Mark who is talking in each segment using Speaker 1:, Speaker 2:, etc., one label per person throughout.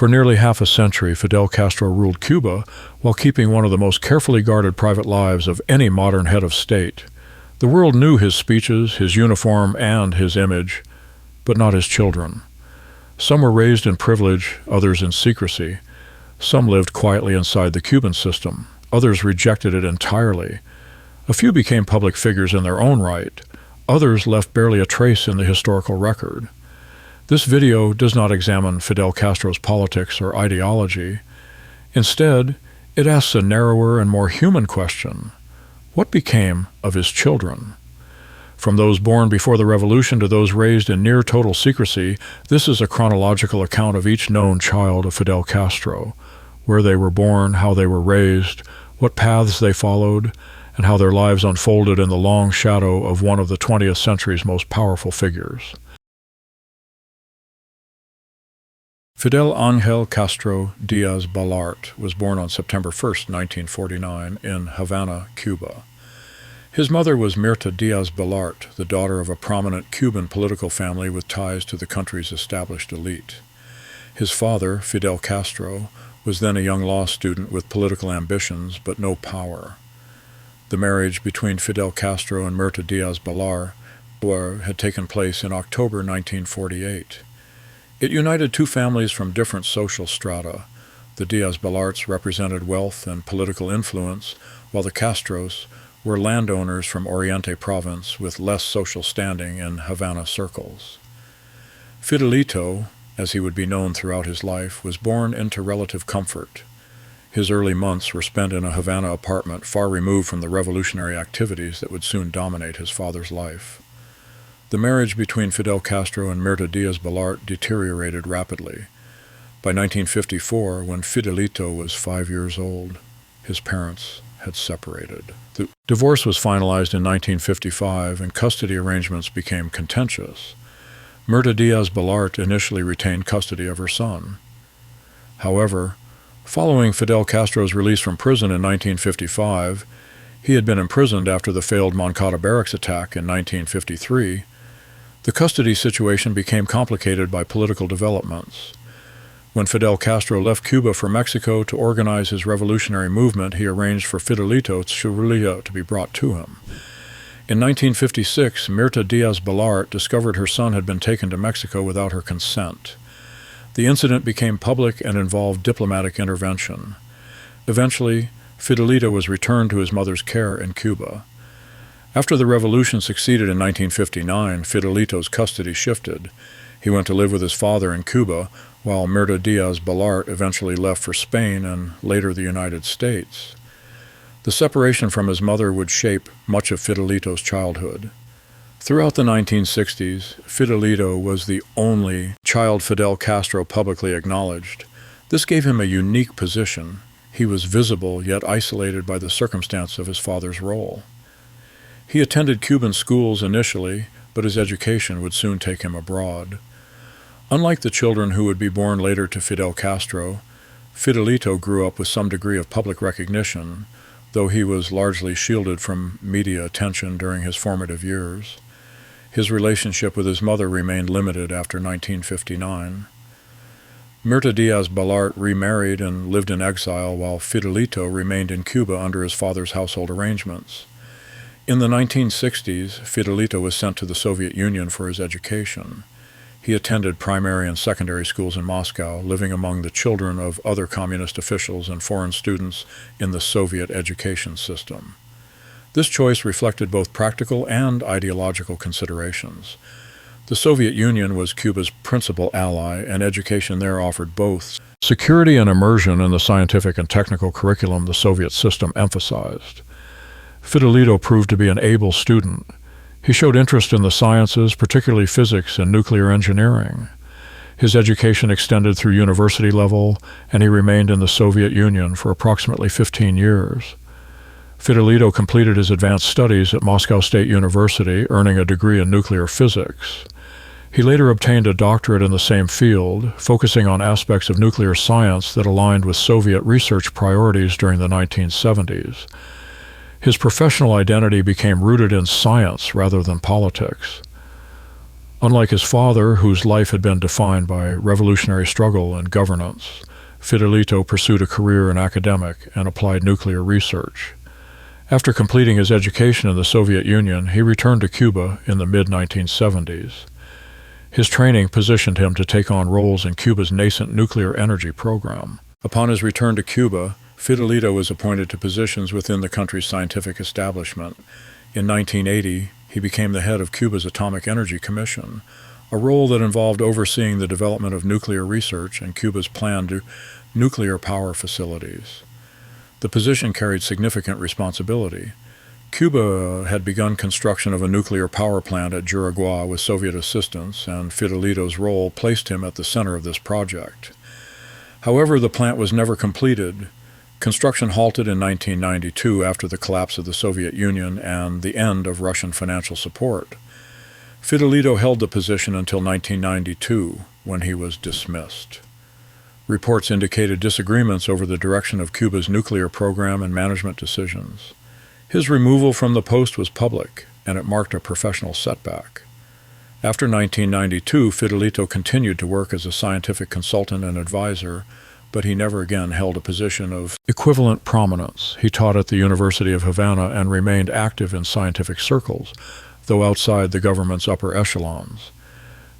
Speaker 1: For nearly half a century, Fidel Castro ruled Cuba while keeping one of the most carefully guarded private lives of any modern head of state. The world knew his speeches, his uniform, and his image, but not his children. Some were raised in privilege, others in secrecy. Some lived quietly inside the Cuban system. Others rejected it entirely. A few became public figures in their own right. Others left barely a trace in the historical record. This video does not examine Fidel Castro's politics or ideology. Instead, it asks a narrower and more human question. What became of his children? From those born before the revolution to those raised in near total secrecy, this is a chronological account of each known child of Fidel Castro, where they were born, how they were raised, what paths they followed, and how their lives unfolded in the long shadow of one of the 20th century's most powerful figures. Fidel Ángel Castro Díaz-Balart was born on September 1, 1949, in Havana, Cuba. His mother was Mirta Díaz-Balart, the daughter of a prominent Cuban political family with ties to the country's established elite. His father, Fidel Castro, was then a young law student with political ambitions but no power. The marriage between Fidel Castro and Mirta Díaz-Balart had taken place in October 1948. It united two families from different social strata. The Díaz-Balarts represented wealth and political influence, while the Castros were landowners from Oriente province with less social standing in Havana circles. Fidelito, as he would be known throughout his life, was born into relative comfort. His early months were spent in a Havana apartment far removed from the revolutionary activities that would soon dominate his father's life. The marriage between Fidel Castro and Mirta Díaz-Balart deteriorated rapidly. By 1954, when Fidelito was 5 years old, his parents had separated. The divorce was finalized in 1955, and custody arrangements became contentious. Mirta Díaz-Balart initially retained custody of her son. However, following Fidel Castro's release from prison in 1955, he had been imprisoned after the failed Moncada barracks attack in 1953. The custody situation became complicated by political developments. When Fidel Castro left Cuba for Mexico to organize his revolutionary movement, he arranged for Fidelito to be brought to him. In 1956, Mirta Díaz-Balart discovered her son had been taken to Mexico without her consent. The incident became public and involved diplomatic intervention. Eventually, Fidelito was returned to his mother's care in Cuba. After the revolution succeeded in 1959, Fidelito's custody shifted. He went to live with his father in Cuba, while Mirta Díaz-Balart eventually left for Spain and later the United States. The separation from his mother would shape much of Fidelito's childhood. Throughout the 1960s, Fidelito was the only child Fidel Castro publicly acknowledged. This gave him a unique position. He was visible yet isolated by the circumstance of his father's role. He attended Cuban schools initially, but his education would soon take him abroad. Unlike the children who would be born later to Fidel Castro, Fidelito grew up with some degree of public recognition, though he was largely shielded from media attention during his formative years. His relationship with his mother remained limited after 1959. Mirta Díaz-Balart remarried and lived in exile while Fidelito remained in Cuba under his father's household arrangements. In the 1960s, Fidelito was sent to the Soviet Union for his education. He attended primary and secondary schools in Moscow, living among the children of other communist officials and foreign students in the Soviet education system. This choice reflected both practical and ideological considerations. The Soviet Union was Cuba's principal ally, and education there offered both security and immersion in the scientific and technical curriculum the Soviet system emphasized. Fidelito proved to be an able student. He showed interest in the sciences, particularly physics and nuclear engineering. His education extended through university level, and he remained in the Soviet Union for approximately 15 years. Fidelito completed his advanced studies at Moscow State University, earning a degree in nuclear physics. He later obtained a doctorate in the same field, focusing on aspects of nuclear science that aligned with Soviet research priorities during the 1970s. His professional identity became rooted in science rather than politics. Unlike his father, whose life had been defined by revolutionary struggle and governance, Fidelito pursued a career in academic and applied nuclear research. After completing his education in the Soviet Union, he returned to Cuba in the mid-1970s. His training positioned him to take on roles in Cuba's nascent nuclear energy program. Upon his return to Cuba, Fidelito was appointed to positions within the country's scientific establishment. In 1980, he became the head of Cuba's Atomic Energy Commission, a role that involved overseeing the development of nuclear research and Cuba's planned nuclear power facilities. The position carried significant responsibility. Cuba had begun construction of a nuclear power plant at Juragua with Soviet assistance, and Fidelito's role placed him at the center of this project. However, the plant was never completed. Construction halted in 1992 after the collapse of the Soviet Union and the end of Russian financial support. Fidelito held the position until 1992, when he was dismissed. Reports indicated disagreements over the direction of Cuba's nuclear program and management decisions. His removal from the post was public, and it marked a professional setback. After 1992, Fidelito continued to work as a scientific consultant and advisor, but he never again held a position of equivalent prominence. He taught at the University of Havana and remained active in scientific circles, though outside the government's upper echelons.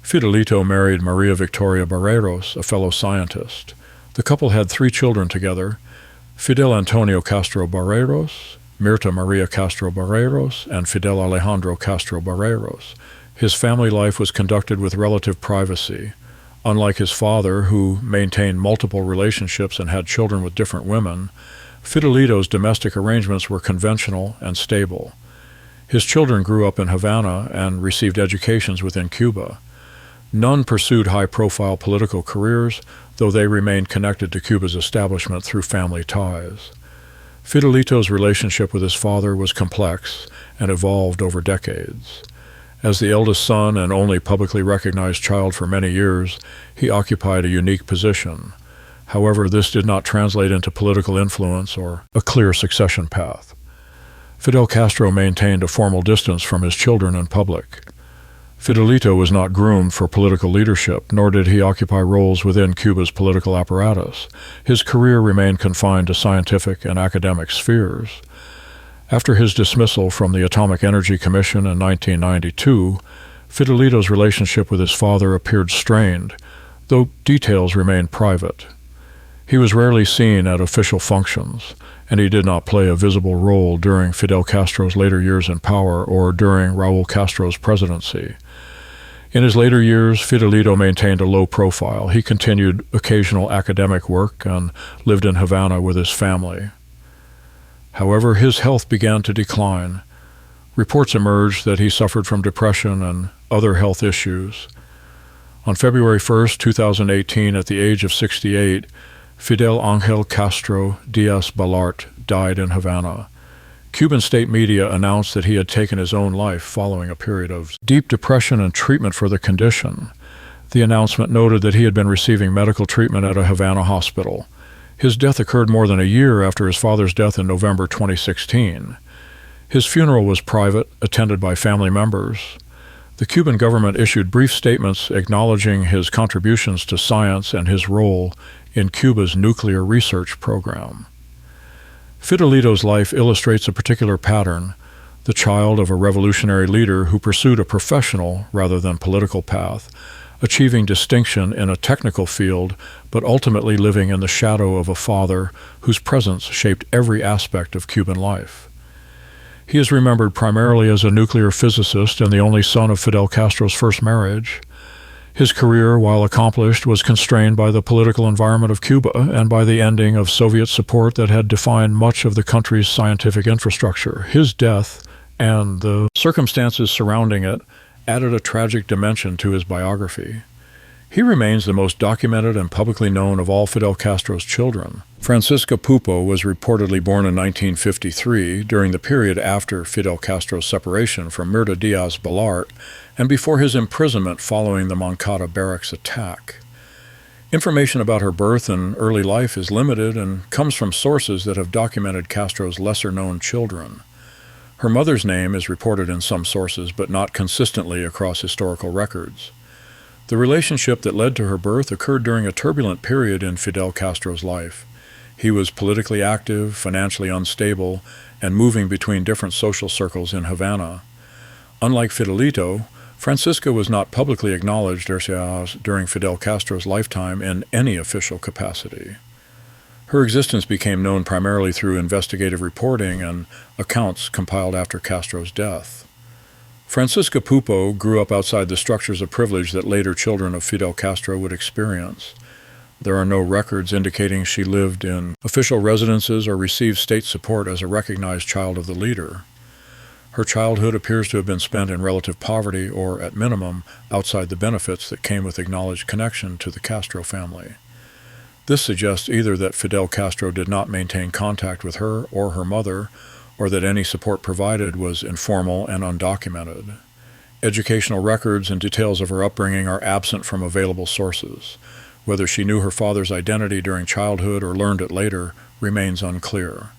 Speaker 1: Fidelito married Maria Victoria Barreros, a fellow scientist. The couple had 3 children together: Fidel Antonio Castro Barreros, Mirta Maria Castro Barreros, and Fidel Alejandro Castro Barreros. His family life was conducted with relative privacy. Unlike his father, who maintained multiple relationships and had children with different women, Fidelito's domestic arrangements were conventional and stable. His children grew up in Havana and received educations within Cuba. None pursued high-profile political careers, though they remained connected to Cuba's establishment through family ties. Fidelito's relationship with his father was complex and evolved over decades. As the eldest son and only publicly recognized child for many years, he occupied a unique position. However, this did not translate into political influence or a clear succession path. Fidel Castro maintained a formal distance from his children in public. Fidelito was not groomed for political leadership, nor did he occupy roles within Cuba's political apparatus. His career remained confined to scientific and academic spheres. After his dismissal from the Atomic Energy Commission in 1992, Fidelito's relationship with his father appeared strained, though details remained private. He was rarely seen at official functions, and he did not play a visible role during Fidel Castro's later years in power or during Raúl Castro's presidency. In his later years, Fidelito maintained a low profile. He continued occasional academic work and lived in Havana with his family. However, his health began to decline. Reports emerged that he suffered from depression and other health issues. On February 1, 2018, at the age of 68, Fidel Ángel Castro Díaz-Balart died in Havana. Cuban state media announced that he had taken his own life following a period of deep depression and treatment for the condition. The announcement noted that he had been receiving medical treatment at a Havana hospital. His death occurred more than a year after his father's death in November 2016. His funeral was private, attended by family members. The Cuban government issued brief statements acknowledging his contributions to science and his role in Cuba's nuclear research program. Fidelito's life illustrates a particular pattern: the child of a revolutionary leader who pursued a professional rather than political path, achieving distinction in a technical field, but ultimately living in the shadow of a father whose presence shaped every aspect of Cuban life. He is remembered primarily as a nuclear physicist and the only son of Fidel Castro's first marriage. His career, while accomplished, was constrained by the political environment of Cuba and by the ending of Soviet support that had defined much of the country's scientific infrastructure. His death, and the circumstances surrounding it, added a tragic dimension to his biography. He remains the most documented and publicly known of all Fidel Castro's children. Francisca Pupo was reportedly born in 1953, during the period after Fidel Castro's separation from Mirta Díaz-Balart and before his imprisonment following the Moncada barracks attack. Information about her birth and early life is limited and comes from sources that have documented Castro's lesser-known children. Her mother's name is reported in some sources, but not consistently across historical records. The relationship that led to her birth occurred during a turbulent period in Fidel Castro's life. He was politically active, financially unstable, and moving between different social circles in Havana. Unlike Fidelito, Francisca was not publicly acknowledged during Fidel Castro's lifetime in any official capacity. Her existence became known primarily through investigative reporting and accounts compiled after Castro's death. Francisca Pupo grew up outside the structures of privilege that later children of Fidel Castro would experience. There are no records indicating she lived in official residences or received state support as a recognized child of the leader. Her childhood appears to have been spent in relative poverty or, at minimum, outside the benefits that came with acknowledged connection to the Castro family. This suggests either that Fidel Castro did not maintain contact with her or her mother, or that any support provided was informal and undocumented. Educational records and details of her upbringing are absent from available sources. Whether she knew her father's identity during childhood or learned it later remains unclear.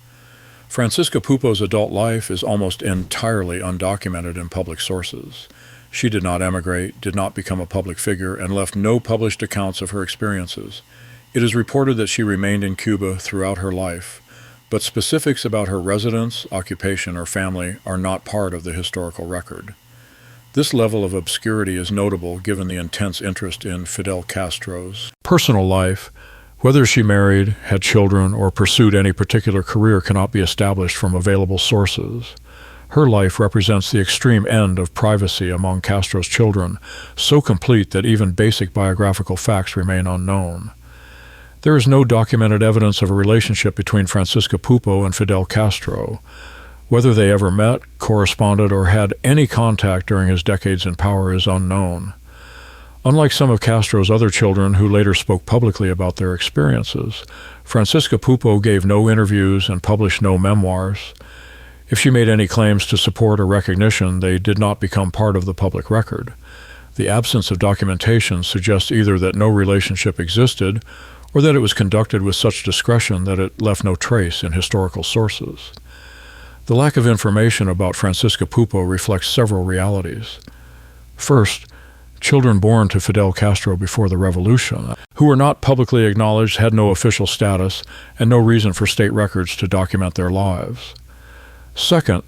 Speaker 1: Francisca Pupo's adult life is almost entirely undocumented in public sources. She did not emigrate, did not become a public figure, and left no published accounts of her experiences. It is reported that she remained in Cuba throughout her life, but specifics about her residence, occupation, or family are not part of the historical record. This level of obscurity is notable given the intense interest in Fidel Castro's personal life. Whether she married, had children, or pursued any particular career cannot be established from available sources. Her life represents the extreme end of privacy among Castro's children, so complete that even basic biographical facts remain unknown. There is no documented evidence of a relationship between Francisca Pupo and Fidel Castro. Whether they ever met, corresponded, or had any contact during his decades in power is unknown. Unlike some of Castro's other children who later spoke publicly about their experiences, Francisca Pupo gave no interviews and published no memoirs. If she made any claims to support or recognition, they did not become part of the public record. The absence of documentation suggests either that no relationship existed or that it was conducted with such discretion that it left no trace in historical sources. The lack of information about Francisca Pupo reflects several realities. First, children born to Fidel Castro before the revolution, who were not publicly acknowledged, had no official status, and no reason for state records to document their lives. Second,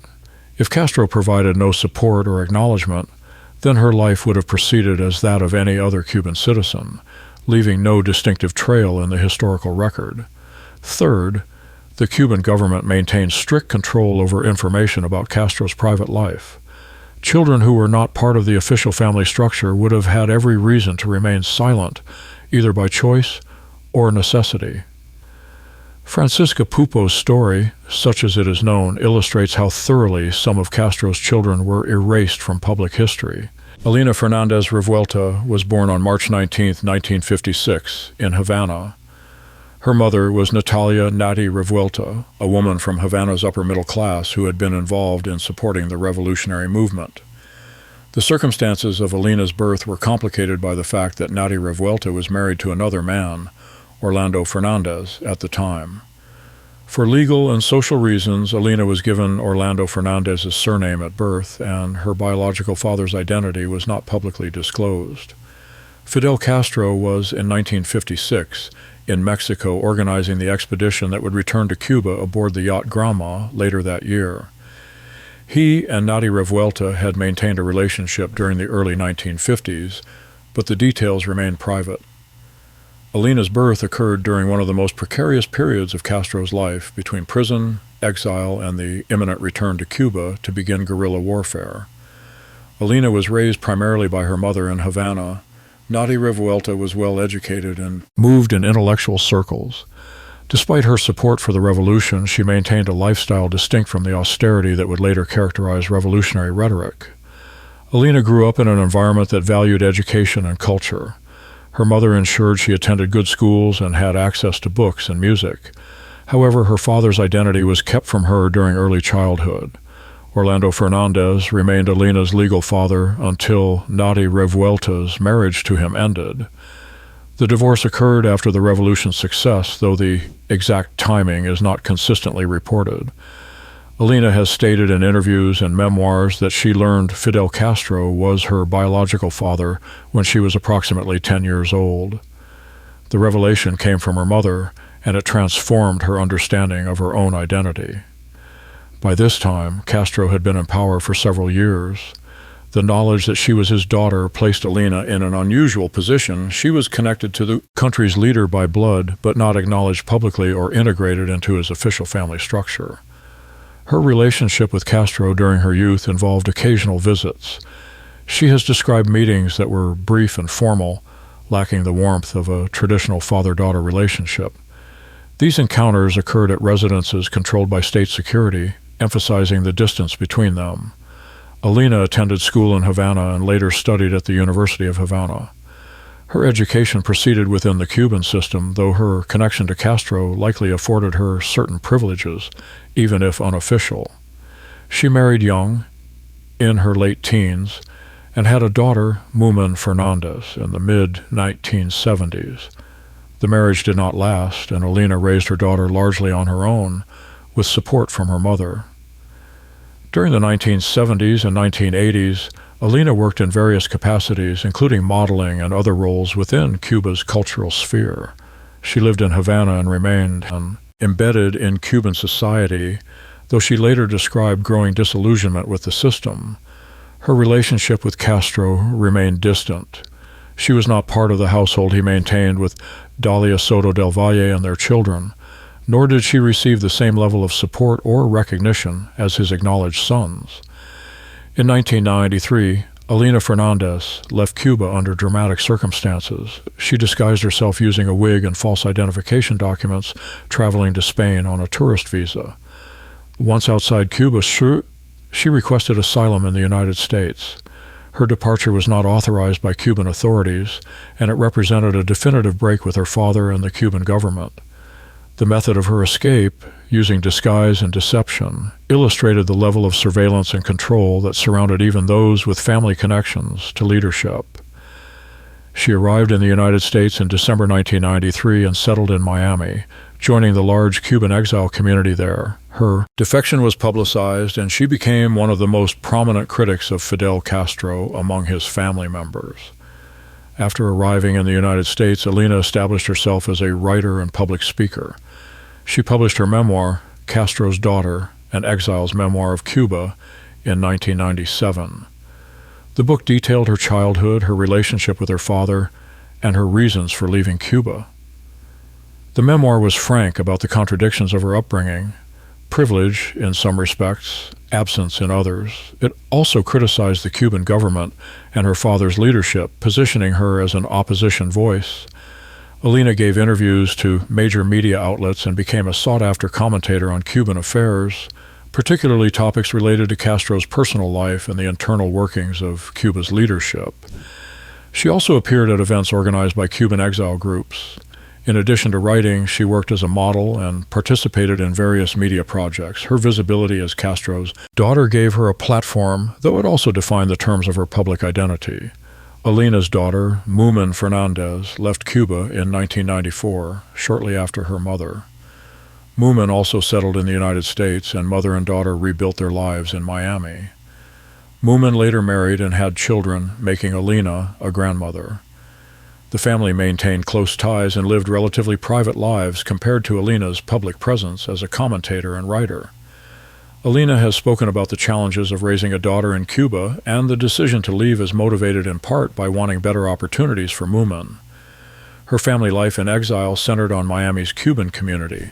Speaker 1: if Castro provided no support or acknowledgement, then her life would have proceeded as that of any other Cuban citizen, leaving no distinctive trail in the historical record. Third, the Cuban government maintained strict control over information about Castro's private life. Children who were not part of the official family structure would have had every reason to remain silent, either by choice or necessity. Francisca Pupo's story, such as it is known, illustrates how thoroughly some of Castro's children were erased from public history. Alina Fernandez Revuelta was born on March 19, 1956, in Havana. Her mother was Natalia Nati Revuelta, a woman from Havana's upper middle class who had been involved in supporting the revolutionary movement. The circumstances of Alina's birth were complicated by the fact that Nati Revuelta was married to another man, Orlando Fernandez, at the time. For legal and social reasons, Alina was given Orlando Fernandez's surname at birth, and her biological father's identity was not publicly disclosed. Fidel Castro was, in 1956, in Mexico organizing the expedition that would return to Cuba aboard the yacht Grama later that year. He and Nati Revuelta had maintained a relationship during the early 1950s, but the details remained private. Alina's birth occurred during one of the most precarious periods of Castro's life, between prison, exile, and the imminent return to Cuba to begin guerrilla warfare. Alina was raised primarily by her mother in Havana. Nati Revuelta was well educated and moved in intellectual circles. Despite her support for the revolution, she maintained a lifestyle distinct from the austerity that would later characterize revolutionary rhetoric. Alina grew up in an environment that valued education and culture. Her mother ensured she attended good schools and had access to books and music. However, her father's identity was kept from her during early childhood. Orlando Fernandez remained Alina's legal father until Nati Revuelta's marriage to him ended. The divorce occurred after the revolution's success, though the exact timing is not consistently reported. Alina has stated in interviews and memoirs that she learned Fidel Castro was her biological father when she was approximately 10 years old. The revelation came from her mother, and it transformed her understanding of her own identity. By this time, Castro had been in power for several years. The knowledge that she was his daughter placed Alina in an unusual position. She was connected to the country's leader by blood, but not acknowledged publicly or integrated into his official family structure. Her relationship with Castro during her youth involved occasional visits. She has described meetings that were brief and formal, lacking the warmth of a traditional father-daughter relationship. These encounters occurred at residences controlled by state security, emphasizing the distance between them. Alina attended school in Havana and later studied at the University of Havana. Her education proceeded within the Cuban system, though her connection to Castro likely afforded her certain privileges, even if unofficial. She married young, in her late teens, and had a daughter, Alina Fernandez, in the mid-1970s. The marriage did not last, and Alina raised her daughter largely on her own, with support from her mother. During the 1970s and 1980s, Alina worked in various capacities, including modeling and other roles within Cuba's cultural sphere. She lived in Havana and remained embedded in Cuban society, though she later described growing disillusionment with the system. Her relationship with Castro remained distant. She was not part of the household he maintained with Dalia Soto del Valle and their children, nor did she receive the same level of support or recognition as his acknowledged sons. In 1993, Alina Fernandez left Cuba under dramatic circumstances. She disguised herself using a wig and false identification documents, traveling to Spain on a tourist visa. Once outside Cuba, she requested asylum in the United States. Her departure was not authorized by Cuban authorities, and it represented a definitive break with her father and the Cuban government. The method of her escape, using disguise and deception, illustrated the level of surveillance and control that surrounded even those with family connections to leadership. She arrived in the United States in December 1993 and settled in Miami, joining the large Cuban exile community there. Her defection was publicized, and she became one of the most prominent critics of Fidel Castro among his family members. After arriving in the United States, Alina established herself as a writer and public speaker. She published her memoir, Castro's Daughter, an exile's memoir of Cuba, in 1997. The book detailed her childhood, her relationship with her father, and her reasons for leaving Cuba. The memoir was frank about the contradictions of her upbringing, privilege in some respects, absence in others. It also criticized the Cuban government and her father's leadership, positioning her as an opposition voice. Alina gave interviews to major media outlets and became a sought-after commentator on Cuban affairs, particularly topics related to Castro's personal life and the internal workings of Cuba's leadership. She also appeared at events organized by Cuban exile groups. In addition to writing, she worked as a model and participated in various media projects. Her visibility as Castro's daughter gave her a platform, though it also defined the terms of her public identity. Alina's daughter, Alina Fernandez, left Cuba in 1994, shortly after her mother. Alina also settled in the United States, and mother and daughter rebuilt their lives in Miami. Alina later married and had children, making Alina a grandmother. The family maintained close ties and lived relatively private lives compared to Alina's public presence as a commentator and writer. Alina has spoken about the challenges of raising a daughter in Cuba, and the decision to leave is motivated in part by wanting better opportunities for Alina. Her family life in exile centered on Miami's Cuban community.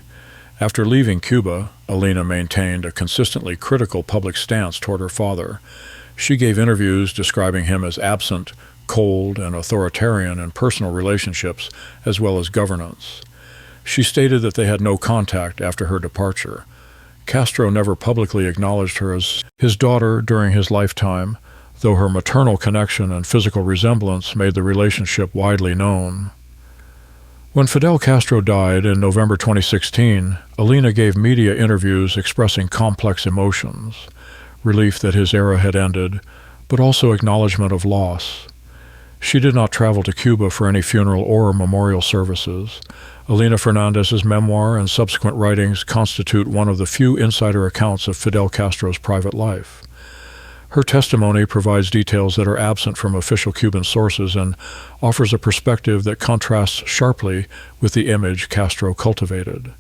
Speaker 1: After leaving Cuba, Alina maintained a consistently critical public stance toward her father. She gave interviews describing him as absent, cold, and authoritarian in personal relationships as well as governance. She stated that they had no contact after her departure. Castro never publicly acknowledged her as his daughter during his lifetime, though her maternal connection and physical resemblance made the relationship widely known. When Fidel Castro died in November 2016, Alina gave media interviews expressing complex emotions, relief that his era had ended, but also acknowledgement of loss. She did not travel to Cuba for any funeral or memorial services. Alina Fernandez's memoir and subsequent writings constitute one of the few insider accounts of Fidel Castro's private life. Her testimony provides details that are absent from official Cuban sources and offers a perspective that contrasts sharply with the image Castro cultivated.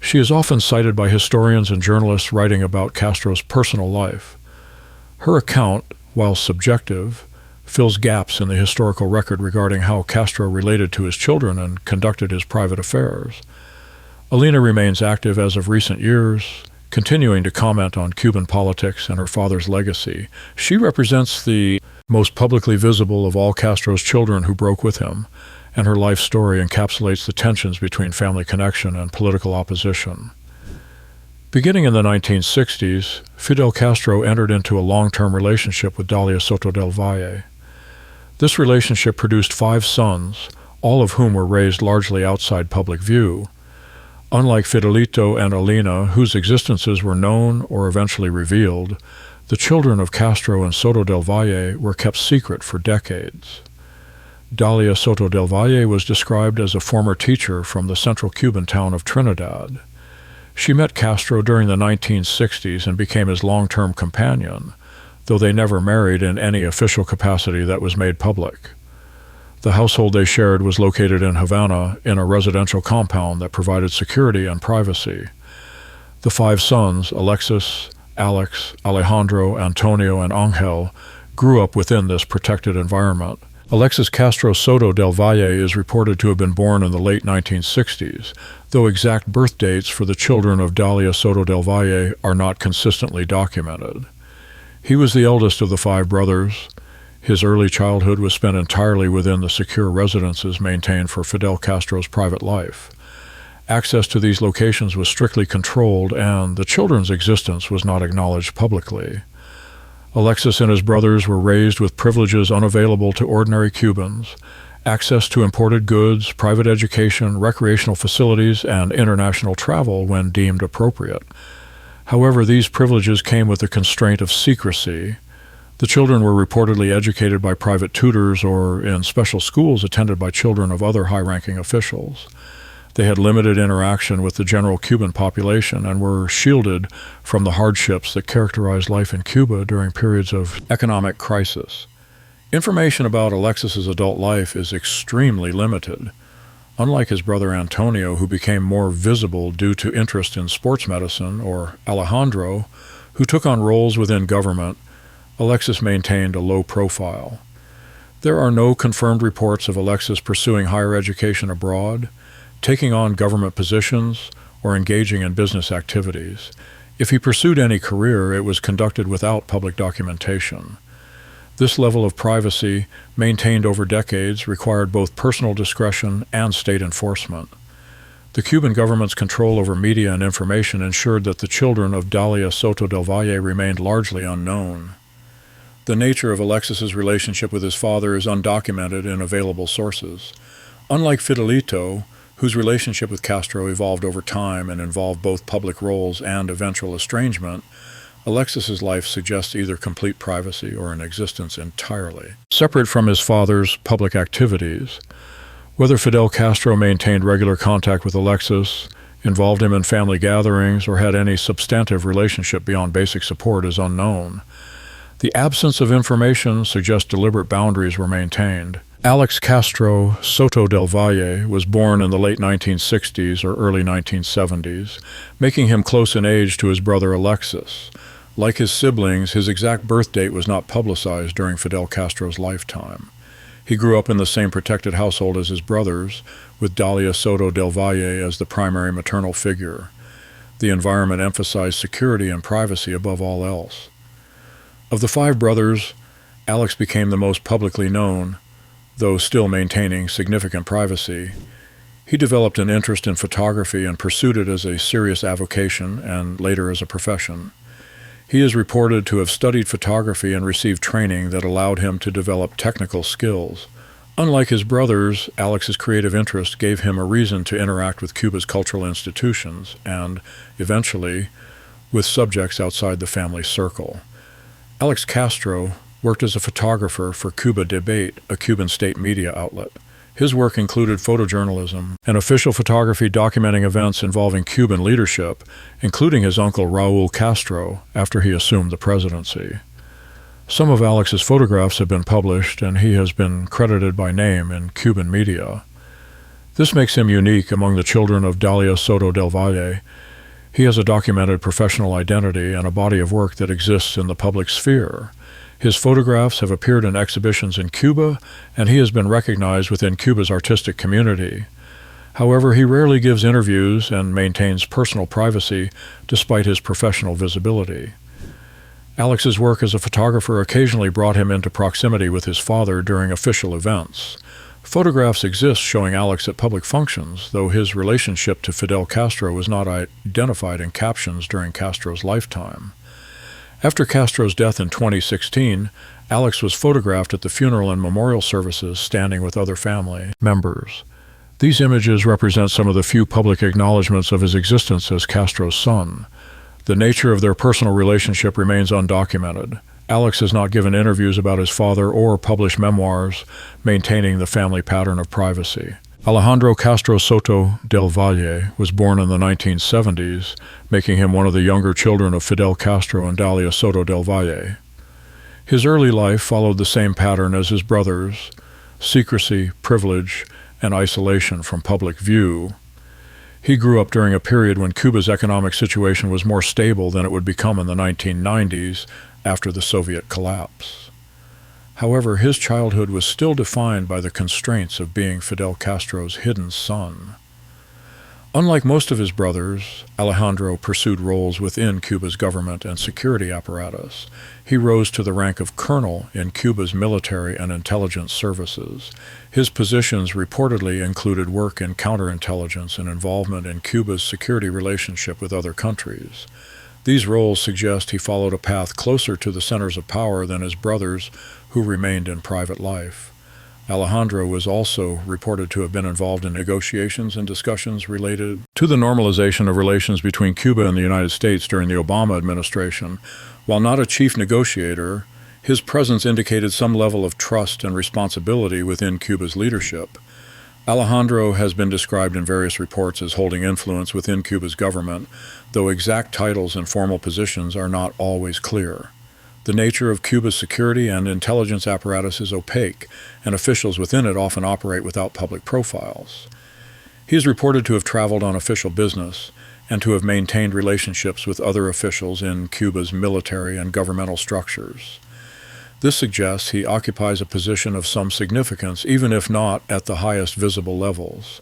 Speaker 1: She is often cited by historians and journalists writing about Castro's personal life. Her account, while subjective, fills gaps in the historical record regarding how Castro related to his children and conducted his private affairs. Alina remains active as of recent years, continuing to comment on Cuban politics and her father's legacy. She represents the most publicly visible of all Castro's children who broke with him, and her life story encapsulates the tensions between family connection and political opposition. Beginning in the 1960s, Fidel Castro entered into a long-term relationship with Dalia Soto del Valle. This relationship produced 5 sons, all of whom were raised largely outside public view. Unlike Fidelito and Alina, whose existences were known or eventually revealed, the children of Castro and Soto del Valle were kept secret for decades. Dalia Soto del Valle was described as a former teacher from the central Cuban town of Trinidad. She met Castro during the 1960s and became his long-term companion, though they never married in any official capacity that was made public. The household they shared was located in Havana in a residential compound that provided security and privacy. The 5 sons, Alexis, Alex, Alejandro, Antonio, and Angel, grew up within this protected environment. Alexis Castro Soto del Valle is reported to have been born in the late 1960s, though exact birth dates for the children of Dalia Soto del Valle are not consistently documented. He was the eldest of the 5 brothers. His early childhood was spent entirely within the secure residences maintained for Fidel Castro's private life. Access to these locations was strictly controlled, and the children's existence was not acknowledged publicly. Alexis and his brothers were raised with privileges unavailable to ordinary Cubans: access to imported goods, private education, recreational facilities, and international travel when deemed appropriate. However, these privileges came with the constraint of secrecy. The children were reportedly educated by private tutors or in special schools attended by children of other high-ranking officials. They had limited interaction with the general Cuban population and were shielded from the hardships that characterized life in Cuba during periods of economic crisis. Information about Alexis's adult life is extremely limited. Unlike his brother Antonio, who became more visible due to interest in sports medicine, or Alejandro, who took on roles within government, Alexis maintained a low profile. There are no confirmed reports of Alexis pursuing higher education abroad, taking on government positions, or engaging in business activities. If he pursued any career, it was conducted without public documentation. This level of privacy, maintained over decades, required both personal discretion and state enforcement. The Cuban government's control over media and information ensured that the children of Dalia Soto del Valle remained largely unknown. The nature of Alexis's relationship with his father is undocumented in available sources. Unlike Fidelito, whose relationship with Castro evolved over time and involved both public roles and eventual estrangement, Alexis's life suggests either complete privacy or an existence entirely separate from his father's public activities. Whether Fidel Castro maintained regular contact with Alexis, involved him in family gatherings, or had any substantive relationship beyond basic support is unknown. The absence of information suggests deliberate boundaries were maintained. Alex Castro Soto del Valle was born in the late 1960s or early 1970s, making him close in age to his brother Alexis. Like his siblings, his exact birth date was not publicized during Fidel Castro's lifetime. He grew up in the same protected household as his brothers, with Dalia Soto del Valle as the primary maternal figure. The environment emphasized security and privacy above all else. Of the 5 brothers, Alex became the most publicly known, though still maintaining significant privacy. He developed an interest in photography and pursued it as a serious avocation and later as a profession. He is reported to have studied photography and received training that allowed him to develop technical skills. Unlike his brothers, Alex's creative interest gave him a reason to interact with Cuba's cultural institutions and, eventually, with subjects outside the family circle. Alex Castro, worked as a photographer for Cuba Debate, a Cuban state media outlet. His work included photojournalism and official photography documenting events involving Cuban leadership, including his uncle Raul Castro after he assumed the presidency. Some of Alex's photographs have been published, and he has been credited by name in Cuban media. This makes him unique among the children of Dalia Soto del Valle. He has a documented professional identity and a body of work that exists in the public sphere. His photographs have appeared in exhibitions in Cuba, and he has been recognized within Cuba's artistic community. However, he rarely gives interviews and maintains personal privacy despite his professional visibility. Alex's work as a photographer occasionally brought him into proximity with his father during official events. Photographs exist showing Alex at public functions, though his relationship to Fidel Castro was not identified in captions during Castro's lifetime. After Castro's death in 2016, Alex was photographed at the funeral and memorial services standing with other family members. These images represent some of the few public acknowledgments of his existence as Castro's son. The nature of their personal relationship remains undocumented. Alex has not given interviews about his father or published memoirs, maintaining the family pattern of privacy. Alejandro Castro Soto del Valle was born in the 1970s, making him one of the younger children of Fidel Castro and Dalia Soto del Valle. His early life followed the same pattern as his brothers: secrecy, privilege, and isolation from public view. He grew up during a period when Cuba's economic situation was more stable than it would become in the 1990s after the Soviet collapse. However, his childhood was still defined by the constraints of being Fidel Castro's hidden son. Unlike most of his brothers, Alejandro pursued roles within Cuba's government and security apparatus. He rose to the rank of colonel in Cuba's military and intelligence services. His positions reportedly included work in counterintelligence and involvement in Cuba's security relationship with other countries. These roles suggest he followed a path closer to the centers of power than his brothers, who remained in private life. Alejandro was also reported to have been involved in negotiations and discussions related to the normalization of relations between Cuba and the United States during the Obama administration. While not a chief negotiator, his presence indicated some level of trust and responsibility within Cuba's leadership. Alejandro has been described in various reports as holding influence within Cuba's government, though exact titles and formal positions are not always clear. The nature of Cuba's security and intelligence apparatus is opaque, and officials within it often operate without public profiles. He is reported to have traveled on official business and to have maintained relationships with other officials in Cuba's military and governmental structures. This suggests he occupies a position of some significance, even if not at the highest visible levels.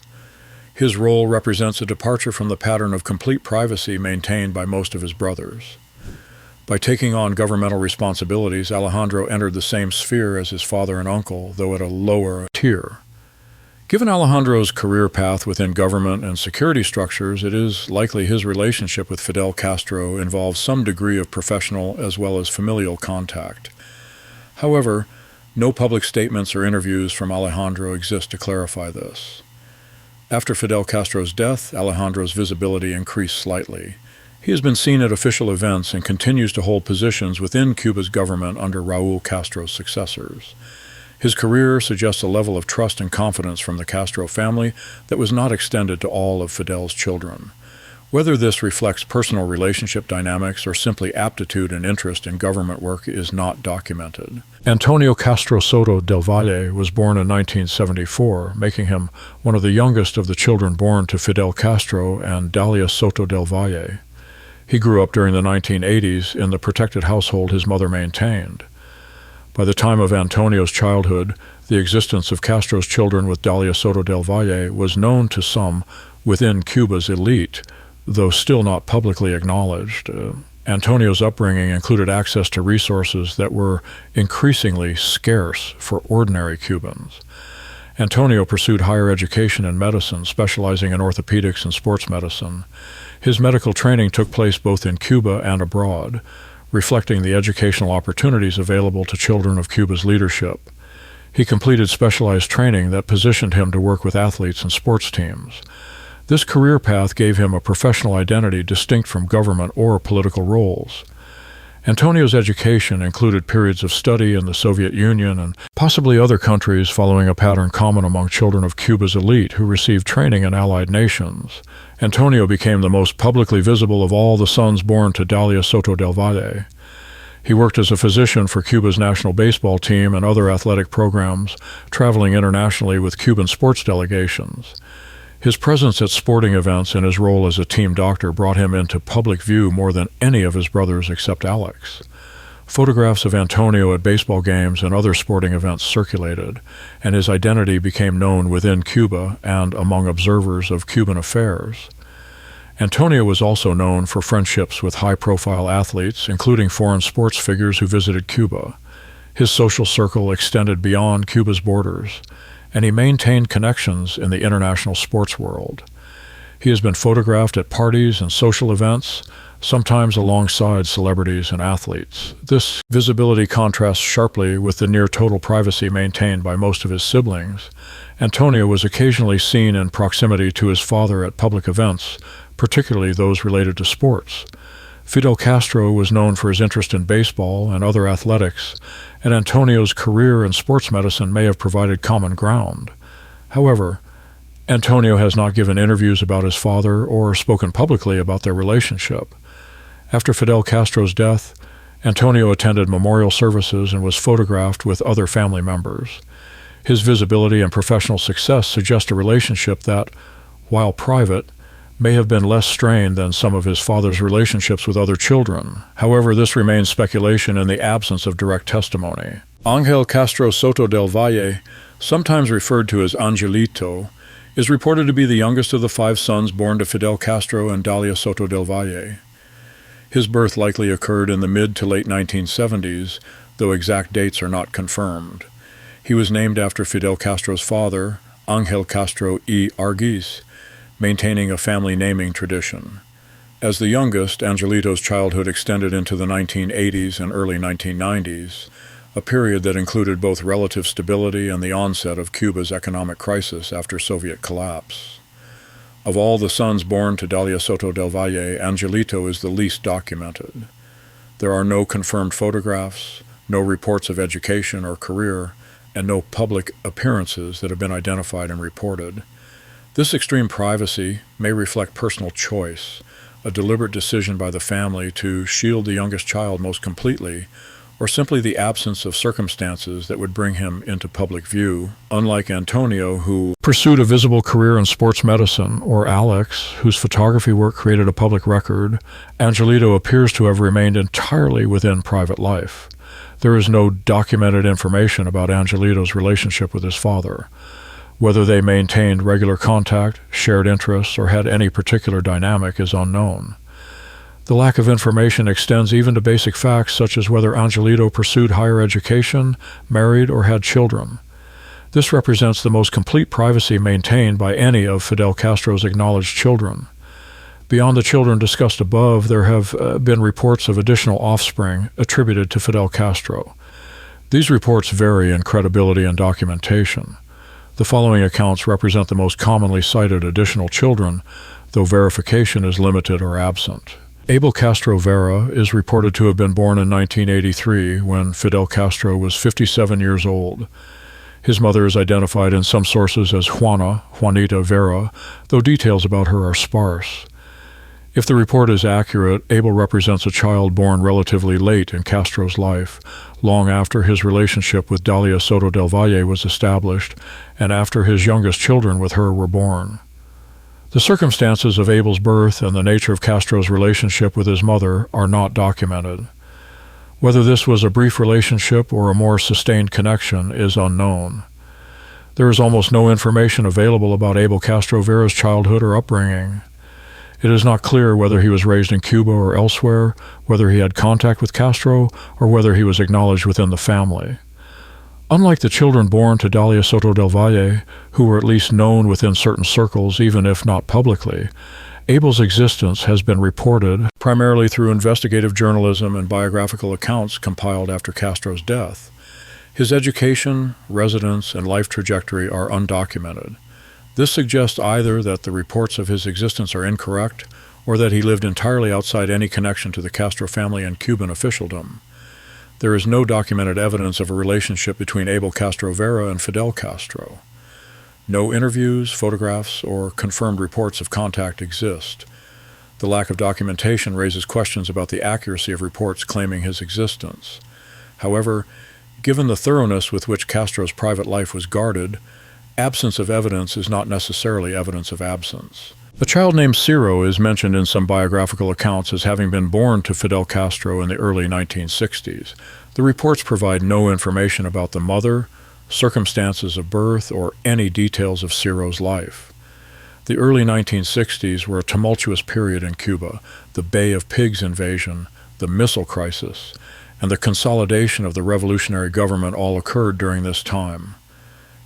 Speaker 1: His role represents a departure from the pattern of complete privacy maintained by most of his brothers. By taking on governmental responsibilities, Alejandro entered the same sphere as his father and uncle, though at a lower tier. Given Alejandro's career path within government and security structures, it is likely his relationship with Fidel Castro involves some degree of professional as well as familial contact. However, no public statements or interviews from Alejandro exist to clarify this. After Fidel Castro's death, Alejandro's visibility increased slightly. He has been seen at official events and continues to hold positions within Cuba's government under Raul Castro's successors. His career suggests a level of trust and confidence from the Castro family that was not extended to all of Fidel's children. Whether this reflects personal relationship dynamics or simply aptitude and interest in government work is not documented. Antonio Castro Soto del Valle was born in 1974, making him one of the youngest of the children born to Fidel Castro and Dalia Soto del Valle. He grew up during the 1980s in the protected household his mother maintained. By the time of Antonio's childhood, the existence of Castro's children with Dalia Soto del Valle was known to some within Cuba's elite, though still not publicly acknowledged. Antonio's upbringing included access to resources that were increasingly scarce for ordinary Cubans. Antonio pursued higher education in medicine, specializing in orthopedics and sports medicine. His medical training took place both in Cuba and abroad, reflecting the educational opportunities available to children of Cuba's leadership. He completed specialized training that positioned him to work with athletes and sports teams. This career path gave him a professional identity distinct from government or political roles. Antonio's education included periods of study in the Soviet Union and possibly other countries, following a pattern common among children of Cuba's elite who received training in Allied nations. Antonio became the most publicly visible of all the sons born to Dalia Soto del Valle. He worked as a physician for Cuba's national baseball team and other athletic programs, traveling internationally with Cuban sports delegations. His presence at sporting events and his role as a team doctor brought him into public view more than any of his brothers except Alex. Photographs of Antonio at baseball games and other sporting events circulated, and his identity became known within Cuba and among observers of Cuban affairs. Antonio was also known for friendships with high-profile athletes, including foreign sports figures who visited Cuba. His social circle extended beyond Cuba's borders, and he maintained connections in the international sports world. He has been photographed at parties and social events, sometimes alongside celebrities and athletes. This visibility contrasts sharply with the near-total privacy maintained by most of his siblings. Antonio was occasionally seen in proximity to his father at public events, particularly those related to sports. Fidel Castro was known for his interest in baseball and other athletics, and Antonio's career in sports medicine may have provided common ground. However, Antonio has not given interviews about his father or spoken publicly about their relationship. After Fidel Castro's death, Antonio attended memorial services and was photographed with other family members. His visibility and professional success suggest a relationship that, while private, may have been less strained than some of his father's relationships with other children. However, this remains speculation in the absence of direct testimony. Ángel Castro Soto del Valle, sometimes referred to as Angelito, is reported to be the youngest of the 5 sons born to Fidel Castro and Dalia Soto del Valle. His birth likely occurred in the mid to late 1970s, though exact dates are not confirmed. He was named after Fidel Castro's father, Ángel Castro y Arguez, maintaining a family naming tradition. As the youngest, Angelito's childhood extended into the 1980s and early 1990s, a period that included both relative stability and the onset of Cuba's economic crisis after Soviet collapse. Of all the sons born to Dalia Soto del Valle, Angelito is the least documented. There are no confirmed photographs, no reports of education or career, and no public appearances that have been identified and reported. This extreme privacy may reflect personal choice, a deliberate decision by the family to shield the youngest child most completely, or simply the absence of circumstances that would bring him into public view. Unlike Antonio, who pursued a visible career in sports medicine, or Alex, whose photography work created a public record, Angelito appears to have remained entirely within private life. There is no documented information about Angelito's relationship with his father. Whether they maintained regular contact, shared interests, or had any particular dynamic is unknown. The lack of information extends even to basic facts such as whether Angelito pursued higher education, married, or had children. This represents the most complete privacy maintained by any of Fidel Castro's acknowledged children. Beyond the children discussed above, there have been reports of additional offspring attributed to Fidel Castro. These reports vary in credibility and documentation. The following accounts represent the most commonly cited additional children, though verification is limited or absent. Abel Castro Vera is reported to have been born in 1983 when Fidel Castro was 57 years old. His mother is identified in some sources as Juanita Vera, though details about her are sparse. If the report is accurate, Abel represents a child born relatively late in Castro's life, long after his relationship with Dalia Soto del Valle was established and after his youngest children with her were born. The circumstances of Abel's birth and the nature of Castro's relationship with his mother are not documented. Whether this was a brief relationship or a more sustained connection is unknown. There is almost no information available about Abel Castro Vera's childhood or upbringing. It is not clear whether he was raised in Cuba or elsewhere, whether he had contact with Castro, or whether he was acknowledged within the family. Unlike the children born to Dalia Soto del Valle, who were at least known within certain circles, even if not publicly, Abel's existence has been reported primarily through investigative journalism and biographical accounts compiled after Castro's death. His education, residence, and life trajectory are undocumented. This suggests either that the reports of his existence are incorrect or that he lived entirely outside any connection to the Castro family and Cuban officialdom. There is no documented evidence of a relationship between Abel Castro Vera and Fidel Castro. No interviews, photographs, or confirmed reports of contact exist. The lack of documentation raises questions about the accuracy of reports claiming his existence. However, given the thoroughness with which Castro's private life was guarded, absence of evidence is not necessarily evidence of absence. A child named Ciro is mentioned in some biographical accounts as having been born to Fidel Castro in the early 1960s. The reports provide no information about the mother, circumstances of birth, or any details of Ciro's life. The early 1960s were a tumultuous period in Cuba. The Bay of Pigs invasion, the missile crisis, and the consolidation of the revolutionary government all occurred during this time.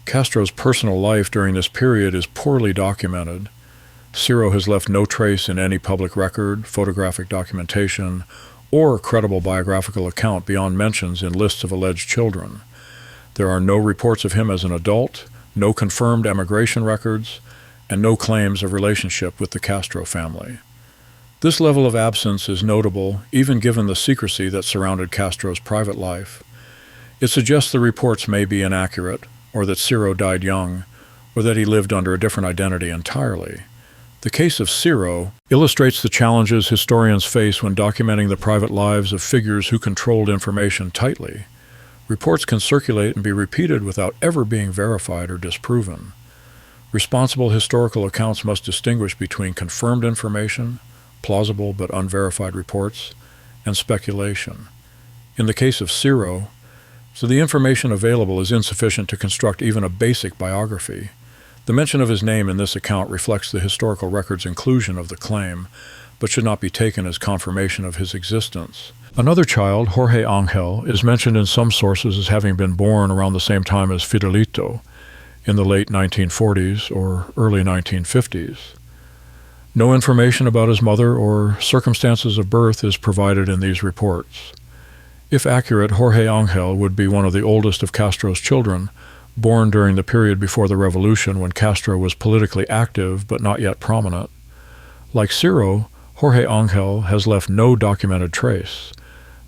Speaker 1: Castro's personal life during this period is poorly documented. Ciro has left no trace in any public record, photographic documentation, or credible biographical account beyond mentions in lists of alleged children. There are no reports of him as an adult, no confirmed emigration records, and no claims of relationship with the Castro family. This level of absence is notable even given the secrecy that surrounded Castro's private life. It suggests the reports may be inaccurate, or that Ciro died young, or that he lived under a different identity entirely. The case of Ciro illustrates the challenges historians face when documenting the private lives of figures who controlled information tightly. Reports can circulate and be repeated without ever being verified or disproven. Responsible historical accounts must distinguish between confirmed information, plausible but unverified reports, and speculation. In the case of Ciro, the information available is insufficient to construct even a basic biography. The mention of his name in this account reflects the historical record's inclusion of the claim, but should not be taken as confirmation of his existence. Another child, Jorge Angel, is mentioned in some sources as having been born around the same time as Fidelito, in the late 1940s or early 1950s. No information about his mother or circumstances of birth is provided in these reports. If accurate, Jorge Angel would be one of the oldest of Castro's children, born during the period before the revolution when Castro was politically active but not yet prominent. Like Ciro, Jorge Angel has left no documented trace.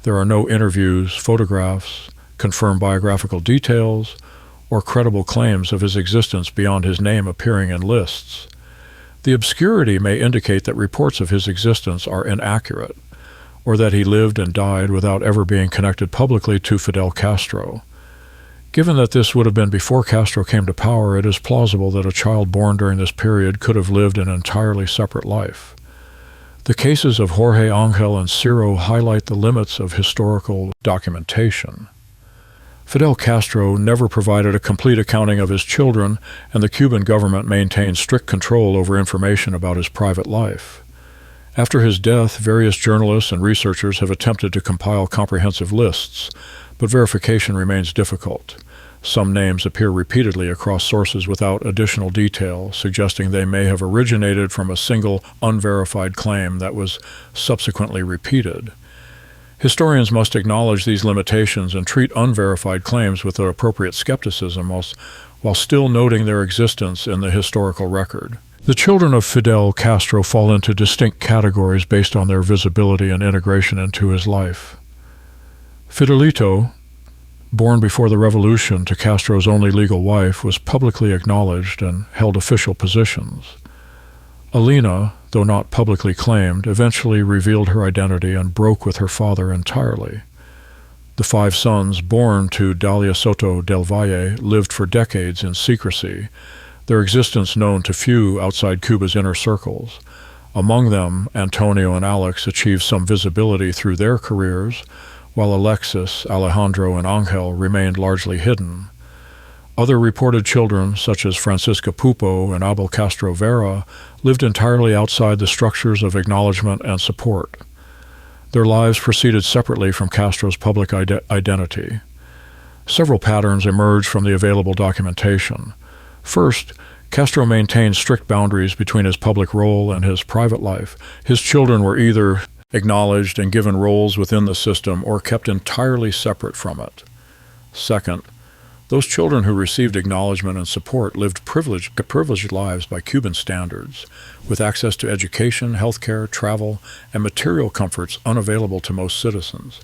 Speaker 1: There are no interviews, photographs, confirmed biographical details, or credible claims of his existence beyond his name appearing in lists. The obscurity may indicate that reports of his existence are inaccurate, or that he lived and died without ever being connected publicly to Fidel Castro. Given that this would have been before Castro came to power, it is plausible that a child born during this period could have lived an entirely separate life. The cases of Jorge Angel and Ciro highlight the limits of historical documentation. Fidel Castro never provided a complete accounting of his children, and the Cuban government maintained strict control over information about his private life. After his death, various journalists and researchers have attempted to compile comprehensive lists, but verification remains difficult. Some names appear repeatedly across sources without additional detail, suggesting they may have originated from a single unverified claim that was subsequently repeated. Historians must acknowledge these limitations and treat unverified claims with the appropriate skepticism while still noting their existence in the historical record. The children of Fidel Castro fall into distinct categories based on their visibility and integration into his life. Fidelito, born before the revolution to Castro's only legal wife, was publicly acknowledged and held official positions. Alina, though not publicly claimed, eventually revealed her identity and broke with her father entirely. The 5 sons born to Dalia Soto del Valle lived for decades in secrecy, their existence known to few outside Cuba's inner circles. Among them, Antonio and Alex achieved some visibility through their careers, while Alexis, Alejandro, and Angel remained largely hidden. Other reported children, such as Francisca Pupo and Abel Castro Vera, lived entirely outside the structures of acknowledgement and support. Their lives proceeded separately from Castro's public identity. Several patterns emerged from the available documentation. First, Castro maintained strict boundaries between his public role and his private life. His children were either acknowledged and given roles within the system or kept entirely separate from it. Second, Those children who received acknowledgement and support lived privileged lives by Cuban standards, with access to education, healthcare, travel, and material comforts unavailable to most citizens.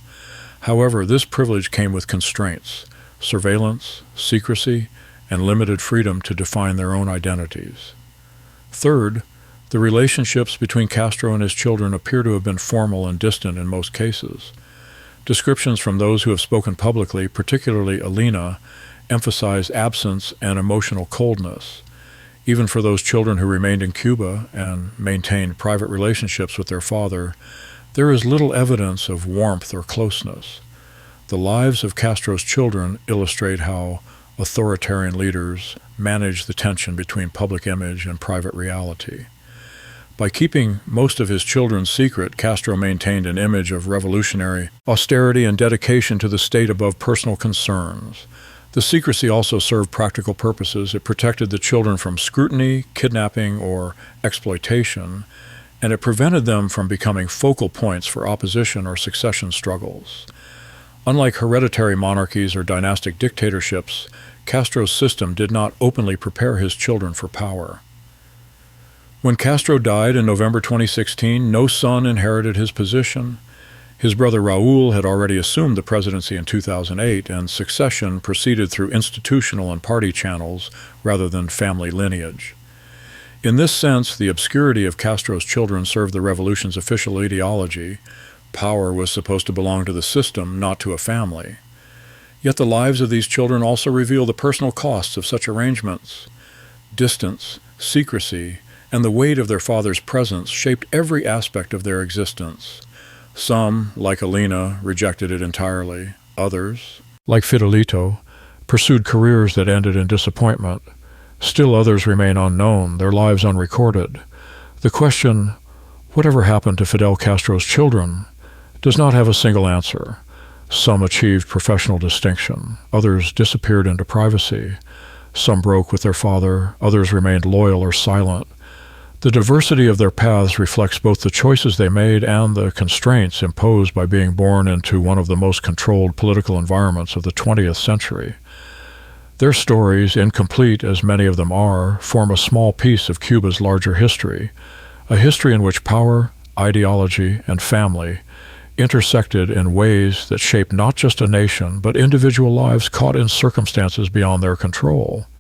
Speaker 1: However, this privilege came with constraints: surveillance, secrecy, and limited freedom to define their own identities. Third, the relationships between Castro and his children appear to have been formal and distant in most cases. Descriptions from those who have spoken publicly, particularly Alina, emphasize absence and emotional coldness. Even for those children who remained in Cuba and maintained private relationships with their father, there is little evidence of warmth or closeness. The lives of Castro's children illustrate how authoritarian leaders manage the tension between public image and private reality. By keeping most of his children secret, Castro maintained an image of revolutionary austerity and dedication to the state above personal concerns. The secrecy also served practical purposes. It protected the children from scrutiny, kidnapping, or exploitation, and it prevented them from becoming focal points for opposition or succession struggles. Unlike hereditary monarchies or dynastic dictatorships, Castro's system did not openly prepare his children for power. When Castro died in November 2016, no son inherited his position. His brother Raúl had already assumed the presidency in 2008, and succession proceeded through institutional and party channels rather than family lineage. In this sense, the obscurity of Castro's children served the revolution's official ideology. Power was supposed to belong to the system, not to a family. Yet the lives of these children also reveal the personal costs of such arrangements. Distance, secrecy, and the weight of their father's presence shaped every aspect of their existence. Some, like Alina, rejected it entirely. Others, like Fidelito, pursued careers that ended in disappointment. Still others remain unknown, their lives unrecorded. The question, whatever happened to Fidel Castro's children, does not have a single answer. Some achieved professional distinction. Others disappeared into privacy. Some broke with their father. Others remained loyal or silent. The diversity of their paths reflects both the choices they made and the constraints imposed by being born into one of the most controlled political environments of the 20th century. Their stories, incomplete as many of them are, form a small piece of Cuba's larger history, a history in which power, ideology, and family intersected in ways that shaped not just a nation, but individual lives caught in circumstances beyond their control.